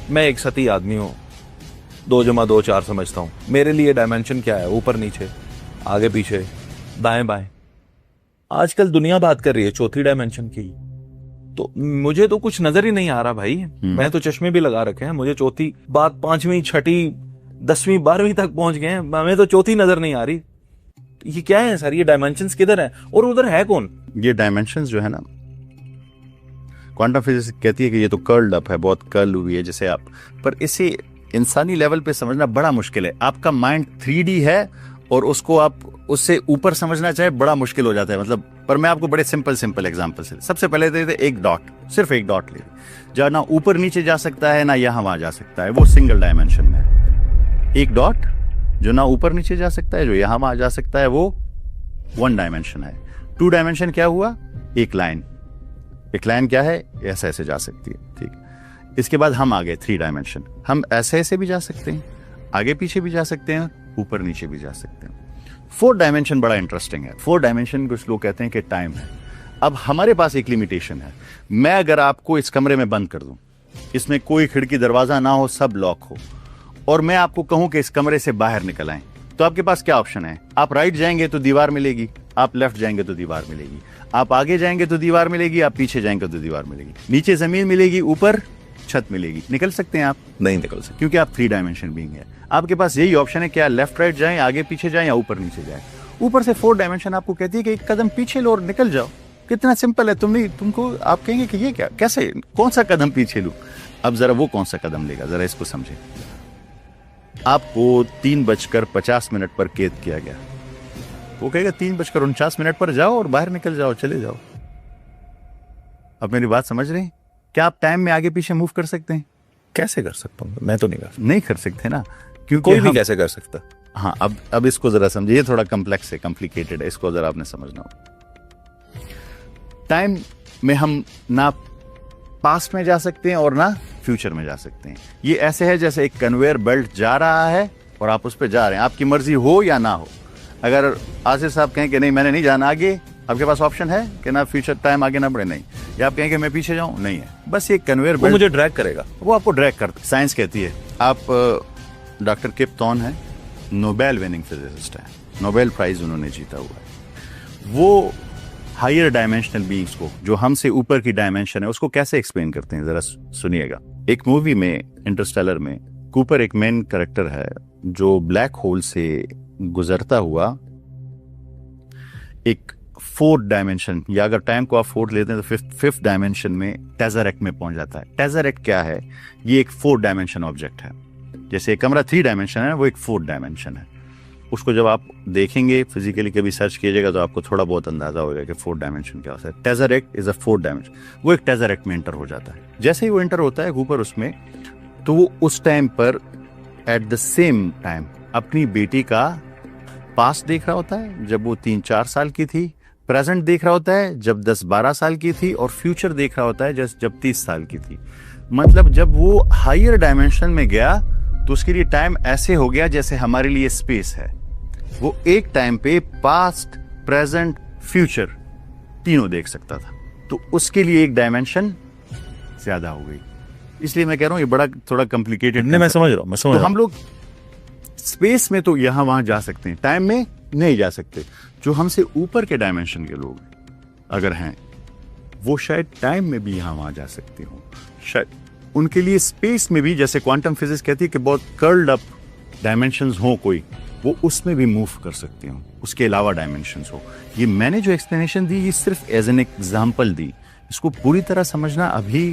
मैं एक सती आदमी हूँ, 2 जमा 2 4 समझता हूँ। मेरे लिए डायमेंशन क्या है? ऊपर नीचे, आगे पीछे, दाएं बाएं। आजकल दुनिया बात कर रही है चौथी डायमेंशन की, तो मुझे तो कुछ नजर ही नहीं आ रहा भाई। मैं तो चश्मे भी लगा रखे हैं, मुझे चौथी बात 5वीं 6ठी 10वीं 12वीं तक पहुंच गए हैं, हमें तो चौथी नजर नहीं आ रही। ये क्या है सर? ये डायमेंशंस किधर है और उधर है कौन? ये डायमेंशंस जो है ना, क्वांटम फिजिक्स कहती है कि ये तो कर्ल्ड अप है, बहुत कर्ल हुई है जैसे आप, पर इसे इंसानी लेवल पे समझना बड़ा मुश्किल है। आपका माइंड 3D है और उसको आप उससे ऊपर समझना चाहे बड़ा मुश्किल हो जाता है। मतलब पर मैं आपको बड़े सिंपल एग्जांपल से, सबसे पहले देते एक डॉट, सिर्फ एक डॉट ले, जहां ना ऊपर नीचे जा सकता है ना यहां वहां जा सकता है, वो सिंगल डायमेंशन में है। एक डॉट जो ना ऊपर नीचे जा सकता है, जो यहां वहां जा सकता है, वो 1 डायमेंशन है। 2 डायमेंशन क्या हुआ? एक लाइन क्या है? ऐसे ऐसे जा सकती है, ठीक। इसके बाद हम आ गए 3 डायमेंशन। हम ऐसे ऐसे भी जा सकते हैं, आगे पीछे भी जा सकते हैं, ऊपर नीचे भी जा सकते हैं। 4 डायमेंशन बड़ा इंटरेस्टिंग है। 4 डायमेंशन कुछ लोग कहते हैं कि टाइम है। अब हमारे पास एक लिमिटेशन है। मैं अगर आपको इस कमरे में बंद कर दूं, इसमें कोई खिड़की दरवाजा ना हो, सब लॉक हो, और मैं आपको कहूं कि इस कमरे से बाहर निकल आएं, तो आपके पास क्या ऑप्शन है? आप राइट जाएंगे तो दीवार मिलेगी, आप लेफ्ट जाएंगे तो दीवार मिलेगी, आप आगे जाएंगे तो दीवार मिलेगी, आप पीछे जाएंगे तो दीवार मिलेगी, नीचे जमीन मिलेगी, ऊपर छत मिलेगी। निकल सकते हैं आप? नहीं निकल सकते, क्योंकि आप 3 डायमेंशन बीइंग है। आपके पास यही ऑप्शन है कि आप लेफ्ट राइट जाएं, आगे पीछे जाएं या ऊपर नीचे जाएं। ऊपर से 4 डायमेंशन आपको कहती है कि एक कदम पीछे लो और निकल जाओ। कितना सिंपल है। तुमको आप कहेंगे कि ये क्या, कैसे, कौन सा कदम पीछे लूं? अब जरा वो कौन सा कदम लेगा, जरा इसको समझे। आपको 3:50 पर कैद किया गया, वो कहेगा 3:49 पर जाओ और बाहर निकल जाओ, चले जाओ। अब मेरी बात समझ रहे हैं? क्या आप टाइम में आगे पीछे मूव कर सकते हैं? कैसे कर सकता हूँ? मैं तो नहीं कर सकते ना, क्योंकि कोई भी कैसे कर सकता। हाँ, अब इसको जरा समझिए, ये थोड़ा कॉम्प्लेक्स है, कॉम्प्लिकेटेड है, इसको जरा आपने समझना होगा। टाइम में हम ना पास्ट में जा सकते हैं और ना फ्यूचर में जा सकते हैं। ये ऐसे है जैसे एक कन्वेयर बेल्ट जा रहा है और आप उस पर जा रहे हैं, आपकी मर्जी हो या ना हो। अगर आसिफ साहब कहें कि नहीं मैंने नहीं जाना आगे, आपके पास ऑप्शन है कि ना फ्यूचर टाइम आगे ना बढ़े, नहीं। या आप कहें कि मैं पीछे जाऊं, नहीं है। बस ये कन्वेयर बेल्ट मुझे ड्रैग करेगा, वो आपको ड्रैग करता है। साइंस कहती है। आप डॉक्टर किप थॉर्न है, नोबेल विनिंग फिजिसिस्ट है, नोबेल प्राइज उन्होंने जीता हुआ है। वो हायर डायमेंशनल बीइंग्स को, जो हमसे ऊपर की डायमेंशन है, उसको कैसे एक्सप्लेन करते हैं, जरा सुनिएगा। एक मूवी में, इंटरस्टेलर में, कूपर एक मेन कैरेक्टर है जो ब्लैक होल से गुजरता हुआ एक 4th डायमेंशन, या अगर टाइम को आप 4th लेते हैं तो 5th डायमेंशन में टेज़रेक्ट में पहुंच जाता है। टेज़रेक्ट क्या है? ये एक 4th डायमेंशन ऑब्जेक्ट है। जैसे कमरा 3 डायमेंशन है, वो एक 4th डायमेंशन है। उसको जब आप देखेंगे फिजिकली, कभी सर्च कीजिएगा तो आपको थोड़ा बहुत अंदाजा होगा कि 4th डायमेंशन क्या होता है। टेज़रेक्ट इज अ 4th डायमेंशन। वो एक टेज़रेक्ट में एंटर हो जाता है। जैसे ही वो एंटर होता है ऊपर उसमें, तो वो उस टाइम पर एट द सेम टाइम अपनी बेटी का पास्ट देख रहा होता है जब वो 3-4 साल की थी, प्रेजेंट देख रहा होता है जब 10-12 साल की थी, और फ्यूचर देख रहा होता है जब 30 साल की थी। मतलब जब वो हायर डायमेंशन में गया तो उसके लिए टाइम ऐसे हो गया जैसे हमारे लिए स्पेस है। वो एक टाइम पे पास्ट, प्रेजेंट, फ्यूचर तीनों देख सकता था, तो उसके लिए एक डायमेंशन ज्यादा हो गई। इसलिए मैं कह रहा हूं ये बड़ा थोड़ा कॉम्प्लिकेटेड। मैं समझ रहा हूं। तो हम लोग स्पेस में तो यहां वहां जा सकते हैं, टाइम में नहीं जा सकते। जो हमसे ऊपर के डायमेंशन के लोग अगर हैं, वो शायद टाइम में भी यहां वहां जा सकते हो। शायद उनके लिए स्पेस में भी, जैसे क्वांटम फिजिक्स कहती है कि बहुत कर्ल्ड अप डायमेंशंस हो कोई, वो उसमें भी मूव कर सकते हो, उसके अलावा डायमेंशंस हो। ये मैंने जो एक्सप्लेनेशन दी, ये सिर्फ एज एन एग्जाम्पल दी। इसको पूरी तरह समझना अभी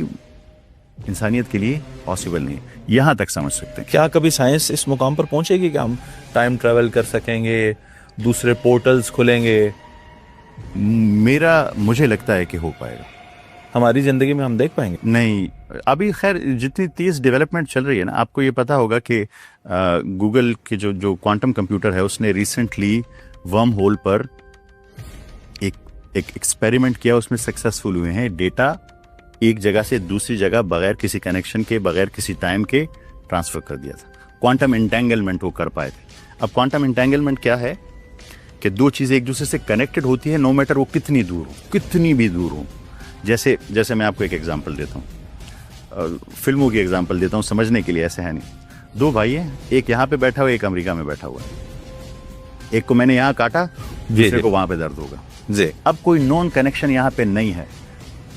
इंसानियत के लिए पॉसिबल नहीं है। यहां तक समझ सकते हैं। क्या कभी साइंस इस मुकाम पर पहुंचेगी कि हम टाइम ट्रेवल कर सकेंगे, दूसरे पोर्टल्स खुलेंगे? मुझे लगता है कि हो पाएगा। हमारी जिंदगी में हम देख पाएंगे? नहीं, अभी खैर जितनी तेज डेवलपमेंट चल रही है ना, आपको ये पता होगा कि गूगल के जो क्वांटम कंप्यूटर है, उसने रिसेंटली वर्म होल पर एक एक्सपेरिमेंट किया, उसमें सक्सेसफुल हुए हैं। डेटा एक जगह से दूसरी जगह बगैर किसी कनेक्शन के, बगैर किसी टाइम के ट्रांसफर कर दिया था। क्वांटम एंटेंगलमेंट वो कर पाए थे। अब क्वांटम एंटेंगलमेंट क्या है कि 2 चीजें एक दूसरे से कनेक्टेड होती है, नो मैटर वो कितनी दूर हो, कितनी भी दूर हो। जैसे मैं आपको एक एग्जांपल देता हूँ। फिल्मों की एग्जांपल देता हूँ समझने के लिए, ऐसे है नहीं। दो भाई हैं, एक यहाँ पे बैठा हुआ, एक अमेरिका में बैठा हुआ है। एक को मैंने यहाँ काटा, दूसरे को वहां पे दर्द होगा जी। अब कोई नॉन कनेक्शन यहाँ पे नहीं है।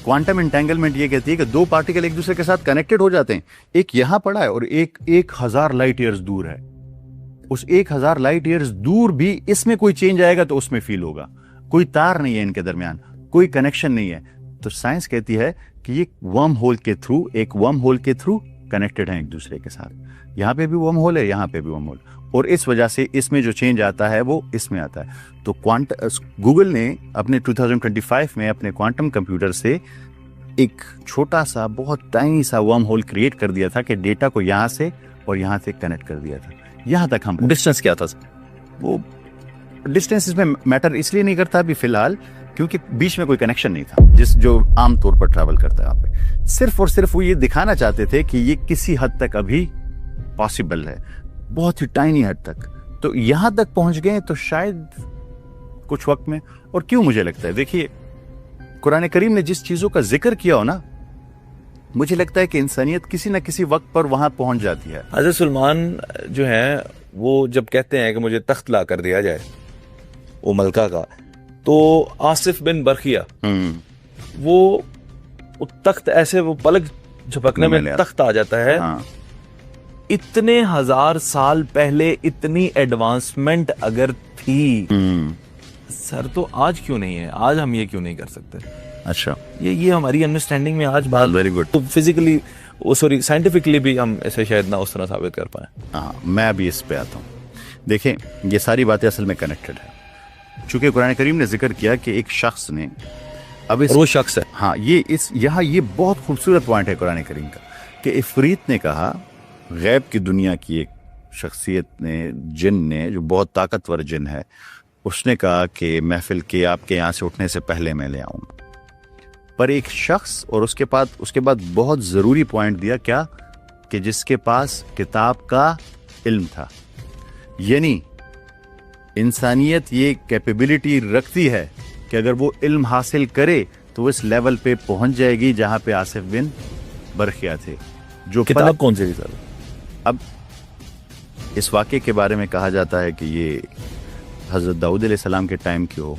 क्वांटम एंटेंगलमेंट ये कहती है कि दो पार्टिकल एक दूसरे के साथ कनेक्टेड हो जाते हैं, एक यहां पड़ा है और एक 1000 लाइट ईयर्स दूर है। उस 1000 लाइट ईयर्स दूर भी इसमें कोई चेंज आएगा तो उसमें फील होगा। कोई तार नहीं है इनके दरमियान, कोई कनेक्शन नहीं है। तो साइंस कहती है कि ये वर्म होल के थ्रू कनेक्टेड हैं एक दूसरे के साथ। यहां पे भी वर्म होल है, यहां पे भी वर्म होल, और इस वजह से इसमें जो चेंज आता है वो इसमें आता है। तो गूगल ने अपने 2025 में अपने क्वांटम कंप्यूटर से एक छोटा सा बहुत टाइनी सा वर्म होल क्रिएट कर दिया था कि डेटा को यहां से और यहां से कनेक्ट कर दिया था। यहां तक हम डिस्टेंस क्या था सर? वो डिस्टेंस इसमें मैटर इसलिए नहीं करता अभी फिलहाल क्योंकि बीच में कोई कनेक्शन नहीं था जो आमतौर पर ट्रैवल करता है। वहां पे सिर्फ और सिर्फ वो ये दिखाना चाहते थे कि ये किसी हद तक अभी पॉसिबल है, बहुत ही टाइनी हद तक। तो यहां तक पहुंच गए तो शायद कुछ वक्त में। और क्यों मुझे लगता है, देखिए कुरान करीम ने जिस चीजों का जिक्र किया हो ना, मुझे लगता है कि इंसानियत किसी ना किसी वक्त पर वहां पहुंच जाती है। हज़रत सुलेमान जो है वो जब कहते हैं कि मुझे तख्त ला कर दिया जाए वो मलका का, तो आसिफ बिन बरखिया वो तख्त ऐसे वो पलक झपकने में तख्त आ जाता है। हाँ। इतने 1000 साल पहले इतनी एडवांसमेंट अगर थी सर, तो आज क्यों नहीं है? आज हम ये क्यों नहीं कर सकते? अच्छा, ये हमारी अंडरस्टैंडिंग में आज बात वेरी गुड। तो फिजिकली सॉरी साइंटिफिकली भी हम ऐसे शायद ना उस तरह साबित कर पाए। हाँ, मैं अभी इस पे आता हूँ। देखें, ये सारी बातें असल में कनेक्टेड है। चूंकि कुरान करीम ने जिक्र किया कि एक शख्स ने अब वो शख्स है। हाँ, ये बहुत खूबसूरत पॉइंट है कुरान करीम का कि इफरीत ने कहा, गैब की दुनिया की एक शख्सियत ने, जिन ने, जो बहुत ताकतवर जिन है, उसने कहा कि महफिल के आपके यहाँ से उठने से पहले मैं ले आऊंगा। पर एक शख्स, और उसके बाद बहुत जरूरी पॉइंट दिया, क्या कि जिसके पास किताब का इल्म था। यानी इंसानियत ये कैपेबिलिटी रखती है कि अगर वो इल्म हासिल करे तो वो इस लेवल पे पहुंच जाएगी जहां पे आसिफ बिन बरखिया थे। जो किताब कौन सी थी सर? अब इस वाक़े के बारे में कहा जाता है कि ये हज़रत दाऊद अलैहिस्सलाम के टाइम की हो,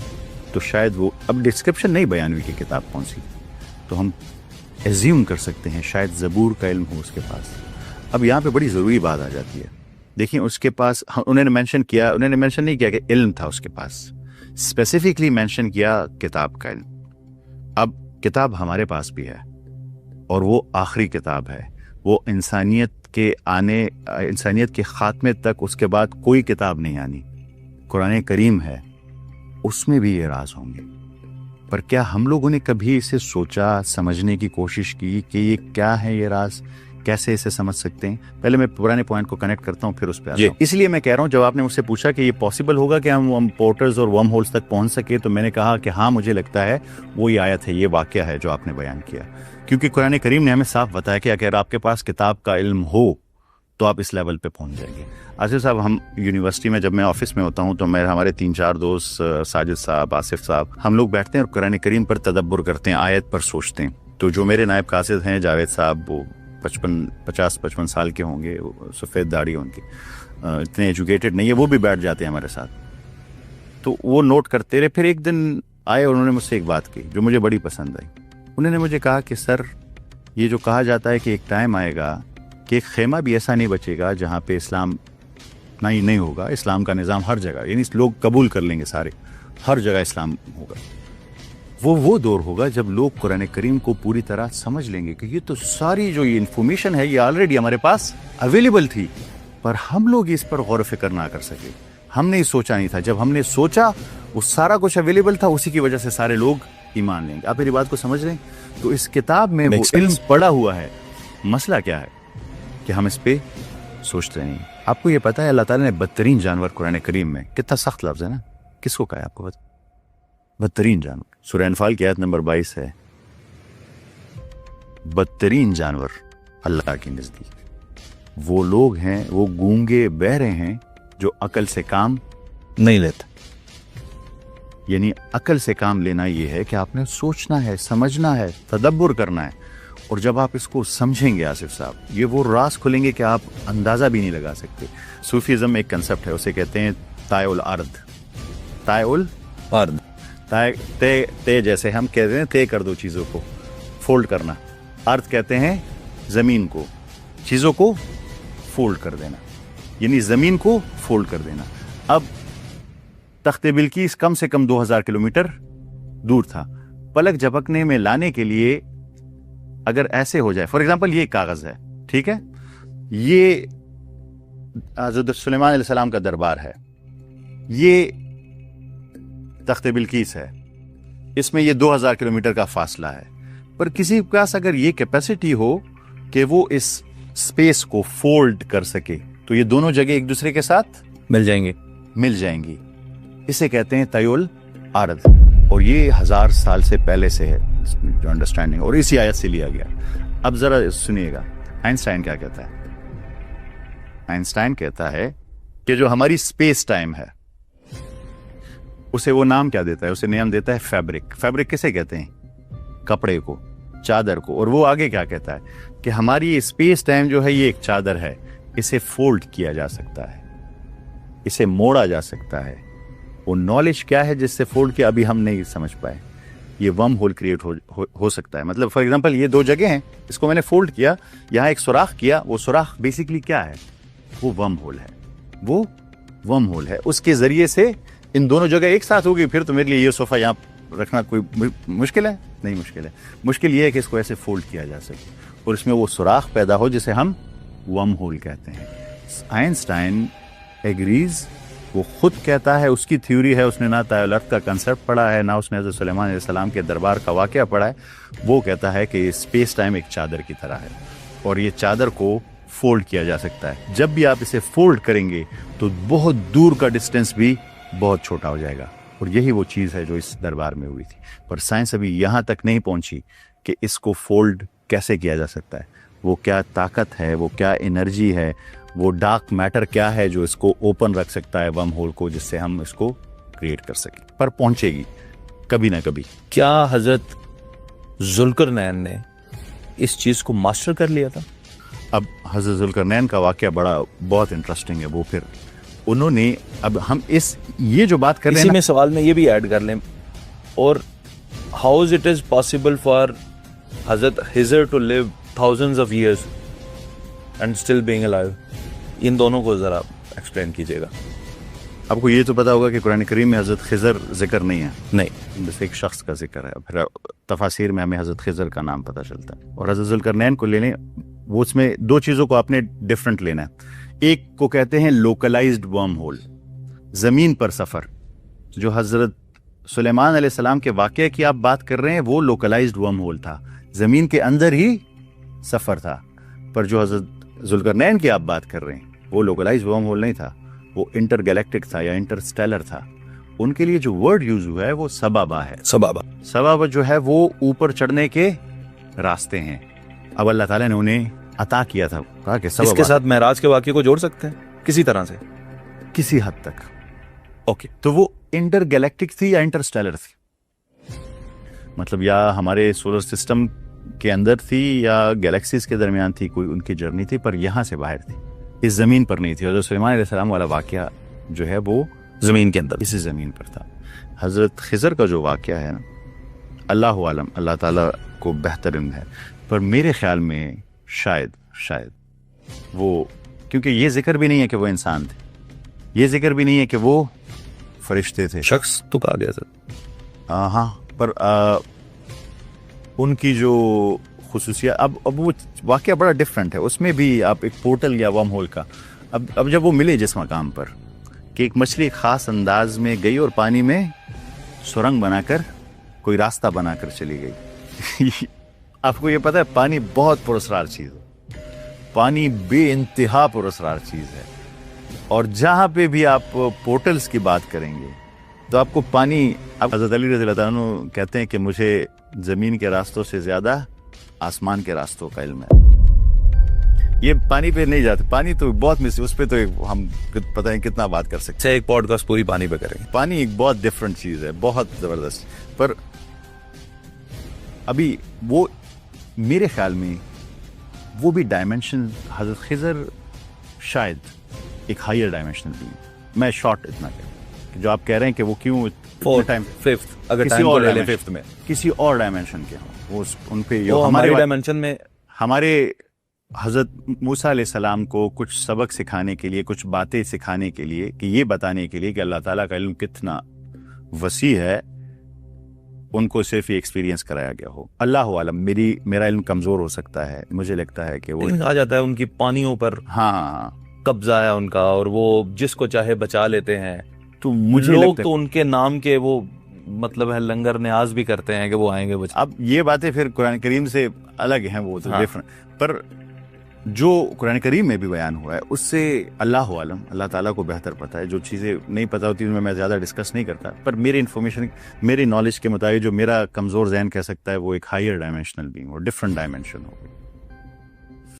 तो शायद वो, अब डिस्क्रिप्शन नहीं बयान हुई कि किताब कौन सी, तो हम एज्यूम कर सकते हैं शायद ज़बूर का इल्म हो उसके पास। अब यहाँ पे बड़ी ज़रूरी बात आ जाती है। देखिए, उसके पास, उन्होंने मेंशन नहीं किया कि इल्म था उसके पास, स्पेसिफिकली मेंशन किया किताब का इल्म। अब किताब हमारे पास भी है और वो आखिरी किताब है। वो इंसानियत के खात्मे तक उसके बाद कोई किताब नहीं आनी। कुरान करीम है, उसमें भी ये राज होंगे। पर क्या हम लोगों ने कभी इसे सोचा, समझने की कोशिश की कि ये क्या है, ये राज कैसे इसे समझ सकते हैं? पहले मैं पुराने पॉइंट को कनेक्ट करता हूँ, फिर उस पर आता हूँ। इसलिए मैं कह रहा हूँ, जब आपने मुझसे पूछा कि ये पॉसिबल होगा कि हम पोर्टल्स और वर्म होल्स तक पहुंच सके, तो मैंने कहा कि हाँ, मुझे लगता है वो ये आयत है, ये वाकया है जो आपने बयान किया। क्योंकि कुरान करीम ने हमें साफ बताया कि अगर आपके पास किताब का इल्म हो तो आप इस लेवल पे पहुंच जाएंगे। आसिफ साहब, हम यूनिवर्सिटी में, जब मैं ऑफिस में होता हूं तो हमारे 3-4 दोस्त, साजिद साहब, आसिफ साहब, हम लोग बैठते हैं और कुरान करीम पर तदब्बुर करते हैं, आयत पर सोचते हैं। तो जो मेरे नायब कासिद हैं जावेद साहब, वो 50-55 साल के होंगे, सफ़ेद दाढ़ी उनकी, इतने एजुकेटेड नहीं है, वो भी बैठ जाते हैं हमारे साथ। तो वो नोट करते रहे। फिर एक दिन आए और उन्होंने मुझसे एक बात की जो मुझे बड़ी पसंद आई। उन्होंने मुझे कहा कि सर, ये जो कहा जाता है कि एक टाइम आएगा कि एक खेमा भी ऐसा नहीं बचेगा जहाँ पे इस्लाम नहीं होगा, इस्लाम का निज़ाम हर जगह, यानी लोग कबूल कर लेंगे सारे, हर जगह इस्लाम होगा। वो दौर होगा जब लोग कुरान करीम को पूरी तरह समझ लेंगे कि ये तो सारी जो ये इन्फॉर्मेशन है ये ऑलरेडी हमारे पास अवेलेबल थी, पर हम लोग इस पर गौर फिक्र ना कर सके, हमने सोचा नहीं था। जब हमने सोचा, वो सारा कुछ अवेलेबल था, उसी की वजह से सारे लोग ईमान लेंगे। आप मेरी बात को समझ रहे हैं? तो इस किताब में वो इल्म पड़ा हुआ है। मसला क्या है कि हम इस पे सोचते नहीं। आपको ये पता है अल्लाह ताला ने बदतरीन जानवर कुरान करीम में, कितना सख्त लफ्ज है ना, किसको कहा है आपको पता? बदतरीन जानवर। सूरह अनफाल की आयत नंबर 22 है, बदतरीन जानवर अल्लाह के नजदीक वो लोग हैं, वो गूंगे बहरे हैं जो अकल से काम नहीं लेते। यानी अकल से काम लेना ये है कि आपने सोचना है, समझना है, तदब्बुर करना है। और जब आप इसको समझेंगे आसिफ साहब, ये वो राज खुलेंगे कि आप अंदाजा भी नहीं लगा सकते। सूफीज़म एक कंसेप्ट है, उसे कहते हैं तायुल अर्द। तायुल अर्द, ते जैसे हम कहते हैं तय कर दो चीज़ों को, फोल्ड करना। अर्थ कहते हैं ज़मीन को, चीज़ों को फोल्ड कर देना, यानी ज़मीन को फोल्ड कर देना। अब तख्ते बिल्कीस कम से कम 2000 किलोमीटर दूर था। पलक झपकने में लाने के लिए अगर ऐसे हो जाए, फॉर एग्जाम्पल ये कागज है, ठीक है, ये हज़रत सुलेमान अलैहिस्सलाम का दरबार है, ये तख्ते बिल्कीस है, इसमें ये 2000 किलोमीटर का फासला है। पर किसी के पास अगर ये कैपेसिटी हो कि वो इस स्पेस को फोल्ड कर सके, तो ये दोनों जगह एक दूसरे के साथ मिल जाएंगी। इसे कहते हैं तयुल अर्द, और ये 1000 साल से पहले से है जो अंडरस्टैंडिंग, और इसी आयत से लिया गया। अब जरा सुनिएगा आइंस्टाइन क्या कहता है। आइंस्टाइन कहता है कि जो हमारी स्पेस टाइम है उसे वो नाम क्या देता है, उसे नाम देता है फैब्रिक। फैब्रिक किसे कहते हैं? कपड़े को, चादर को। और वो आगे क्या कहता है कि हमारी स्पेस टाइम जो है ये एक चादर है, इसे फोल्ड किया जा सकता है, इसे मोड़ा जा सकता है। वो नॉलेज क्या है जिससे फोल्ड किया, अभी हम नहीं समझ पाए। ये वर्म होल क्रिएट हो सकता है। मतलब फॉर एग्जांपल ये दो जगह हैं, इसको मैंने फोल्ड किया, यहाँ एक सुराख किया, वो सुराख बेसिकली क्या है? वो वर्म होल है, वो वर्म होल है। उसके जरिए से इन दोनों जगह एक साथ होगी, फिर तो मेरे लिए ये सोफा यहाँ रखना कोई मुश्किल है? नहीं मुश्किल है। मुश्किल ये है कि इसको ऐसे फोल्ड किया जा सके और इसमें वो सुराख पैदा हो जिसे हम वर्म होल कहते हैं। आइंस्टाइन एग्रीज, वो खुद कहता है, उसकी थ्योरी है, उसने ना तायुल अर्थ का कंसेप्ट पढ़ा है, ना उसने हज़रत सुलेमान अलैहिस्सलाम के दरबार का वाक़या पढ़ा है। वो कहता है कि स्पेस टाइम एक चादर की तरह है और ये चादर को फोल्ड किया जा सकता है। जब भी आप इसे फोल्ड करेंगे तो बहुत दूर का डिस्टेंस भी बहुत छोटा हो जाएगा, और यही वो चीज़ है जो इस दरबार में हुई थी। पर साइंस अभी यहाँ तक नहीं पहुँची कि इसको फोल्ड कैसे किया जा सकता है, वो क्या ताकत है, वो क्या एनर्जी है, वो डार्क मैटर क्या है जो इसको ओपन रख सकता है वर्म होल को, जिससे हम इसको क्रिएट कर सकें। पर पहुंचेगी कभी ना कभी। क्या हजरत जुल्करनैन ने इस चीज को मास्टर कर लिया था? अब हज़रत जुल्करनैन का वाकया बहुत इंटरेस्टिंग है। वो फिर उन्होंने, अब हम ये जो बात कर रहे हैं, इसी में सवाल में ये भी ऐड कर लें, और how it is possible for हजरत हिजर to live thousands of years and still being alive? इन दोनों को जरा एक्सप्लेन कीजिएगा। आपको ये तो पता होगा कि कुरान करीम में हज़रत खिजर जिक्र नहीं है। नहीं, बस एक शख्स का जिक्र है। फिर तफासिर में हमें हज़रत खिजर का नाम पता चलता है। और हज़रत जुल्करनैन को लेने, वो उसमें दो चीज़ों को आपने डिफरेंट लेना है। एक को कहते हैं लोकलाइज्ड वर्म होल, ज़मीन पर सफ़र। जो हज़रत सुलेमान अलैहिस्सलाम के वाक़ये की आप बात कर रहे हैं, वो लोकलाइज्ड वर्म होल था, ज़मीन के अंदर ही सफ़र था। पर जो हज़रत जुल्करनैन की आप बात कर रहे हैं, वो लोकलाइज्ड वर्म होल नहीं था, वो इंटरगैलेक्टिक था या इंटरस्टेलर था। उनके लिए जो वर्ड यूज हुआ है वो सबाबा है। सबाबा जो है वो ऊपर चढ़ने के रास्ते हैं। अब अल्लाह ताला ने उन्हें अता किया था, कहा कि सबाबा। इसके साथ महराज के वाक़ये को जोड़ सकते हैं किसी तरह से, किसी हद तक। ओके, तो वो इंटरगैलेक्टिक थी या इंटरस्टेलर थी? मतलब या हमारे सोलर सिस्टम के अंदर थी या गैलेक्सीज के दरमियान थी, कोई उनकी जर्नी थी, पर यहां से बाहर थी, इस जमीन पर नहीं थी। हज़रत सुलेमान अलैहिस्सलाम वाला वाकया जो है वो जमीन के अंदर, इसी जमीन पर था। हज़रत खिजर का जो वाकया है ना, अल्लाह आलम, अल्लाह ताला को बेहतर इल्म है, पर मेरे ख्याल में शायद वो, क्योंकि ये जिक्र भी नहीं है कि वो इंसान थे, ये जिक्र भी नहीं है कि वो फरिश्ते थे। शख्स तो कहा गया सर। हाँ, पर उनकी जो खुसूसियत, अब वो वाकया बड़ा डिफरेंट है। उसमें भी आप एक पोर्टल या वर्म होल का, अब जब वो मिले जिस मकाम पर कि एक मछली खास अंदाज में गई और पानी में सुरंग बनाकर कोई रास्ता बनाकर चली गई। आपको ये पता है, पानी बहुत पुरस्कार चीज़ है, पानी बेइंतहा पुरस्कार चीज़ है। और जहाँ पे भी आप पोर्टल्स की बात करेंगे तो आपको पानी, अब हज़रत अली रज़ी अल्लाह अन्हु कहते हैं कि मुझे ज़मीन के रास्तों से ज़्यादा आसमान के रास्तों का इल्म है। ये पानी पे नहीं जाते, पानी तो बहुत उस पर तो हम पता है कितना बात कर सकते हैं। एक पॉडकास्ट पूरी पानी पे करेंगे। पानी एक बहुत डिफरेंट चीज़ है, बहुत ज़बरदस्त। पर अभी वो मेरे ख्याल में वो भी डायमेंशन हजरत खिजर शायद एक हायर डायमेंशनल बीइंग। मैं शॉर्ट इतना कहूँ कि जो आप कह रहे हैं कि वो क्यों फोर्थ टाइम फिफ्थ, अगर किसी टाइम को और ले ले dimension- फिफ्थ में, किसी और डायमेंशन के हों वो उन पे वो हमारे हमारी डायमेंशन में हमारे हजरत मूसा अलैहिस्सलाम को कुछ सबक सिखाने के लिए, कुछ बातें सिखाने के लिए, कि ये बताने के लिए कि अल्लाह ताला का इल्म कितना वसी है, उनको सिर्फ ये एक्सपीरियंस कराया गया हो। अल्लाह आलम, मेरा इल्म कमजोर हो सकता है, मुझे लगता है कि वो आ जाता है उनकी पानियों पर हाँ, कब्जा है उनका, और वो जिसको चाहे बचा लेते हैं। तो मुझे लोग लगता तो है उनके नाम के वो मतलब है लंगर न्याज भी करते हैं कि वो आएंगे बचा। अब ये बातें फिर कुरान करीम से अलग हैं, वो तो हाँ। डिफरेंट, पर जो कुरान करीम में भी बयान हुआ है उससे अल्लाह आलम, अल्लाह ताला को बेहतर पता है। जो चीज़ें नहीं पता होती उनमें मैं ज़्यादा डिस्कस नहीं करता, पर मेरी इन्फॉर्मेशन, मेरी नॉलेज के मुताबिक जो मेरा कमज़ोर जहन कह सकता है वो एक हायर डायमेंशनल बीइंग और डिफरेंट डायमेंशन होगी।